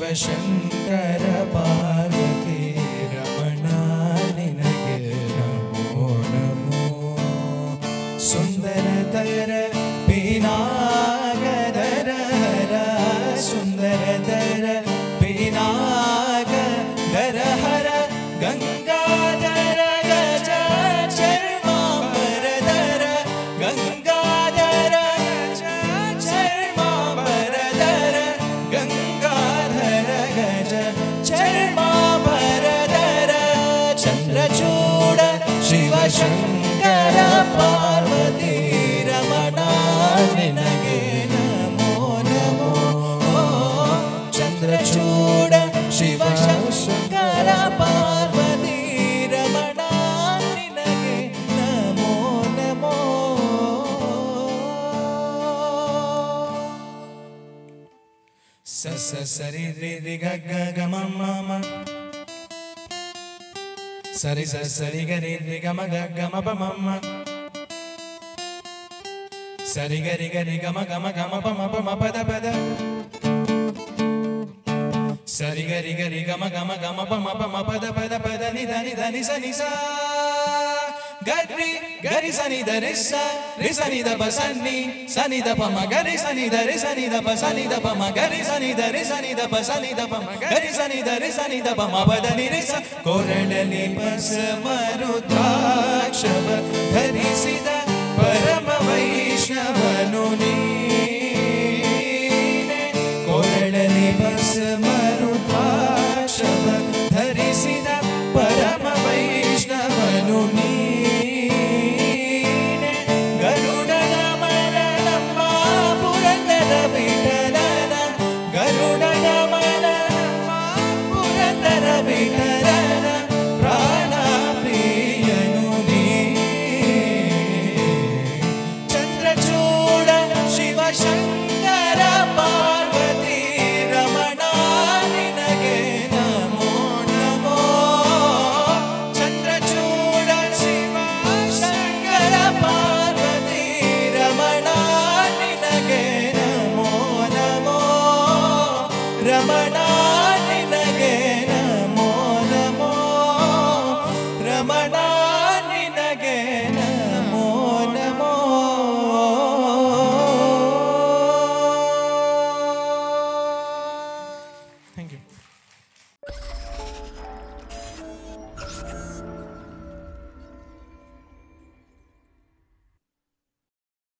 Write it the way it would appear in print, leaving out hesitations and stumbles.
ಶಿವಶಂಕರ ಪಾರ್ವತಿ ರಮಣ ನಿನಗೆ ನಮೋ ನಮೋ ಸುಂದರತರ ಪಿನಾಗದರ ಹರ ಸುಂದರತರ ಪಿನಾಗದರ ಹರ ಗಂಗಾಧರ ಗಜ ಚರ್ಮಾಂಬರಧರ ಗಂಗಾಧರ ಗಜ ಚರ್ಮಾಂಬರಧರ ಗಂಗಾಧರ ಗಜ ಚರ್ಮಾಂಬರಧರ ಚಂದ್ರಚೂಡ ಶಿವಶಂಕರ ಪಾರ್ವತಿ ರಮಣ ನಿನಗೆ ನಮೋ ನಮೋ ಚಂದ್ರಚೂಡ ಶಿವಶಂಕರ ಪಾರ್ವತಿ ರಮಣ ನಿನಗೆ ನಮೋ ನಮೋ ಸ ಸ ಸರಿ ರಿ ರಿ ಗ ಗ ಗ ಮ ಮ ಮ ಸರಿ ಸ ಸರಿ ಗ ರಿ ರಿ ಗ ಮ ಗ ಗ ಮ ಪ ಮ ಮ ಸರಿ ಗ ರಿ ಗ ಮ ಗ ಮ ಗ ಮ ಪ ಮ ಪ ಮ ಪದ ಪದ ಸರಿ ಗ ರಿ ಗ ಮ ಗ ಮ ಗ ಮ ಪ ಮ ಪ ಮ ಪದ ಪದ ಪದ ನಿ ಧ ನಿ ಧ ನಿ ಸ ನಿ ಸ ಗರಿ ಗರಿ ಸನಿ ದ ರಿ ಸ ರಿ ಸನಿ ದ ಪ ಸನಿ ಸನಿ ದ ಪ ಮ ಗರಿ ಸನಿ ದ ರಿ ಸನಿ ದ ಪ ಸನಿ ದ ಪ ಮ ಗರಿ ಸನಿ ದ ರಿ ಸನಿ ದ ಪ ಸನಿ ದ ಪ ಮ ಗರಿ ಸನಿ ದ ರಿ ಸನಿ ದ ಪ ಮ ಪದ ನಿ ರಿ ಸ ಕೊರಳಲಿ ಬಸ ಮರುದ್ರಾಕ್ಷವ ಧರಿಸಿದ ಪರಮ ವೈಷ್ಣವನು ನೀ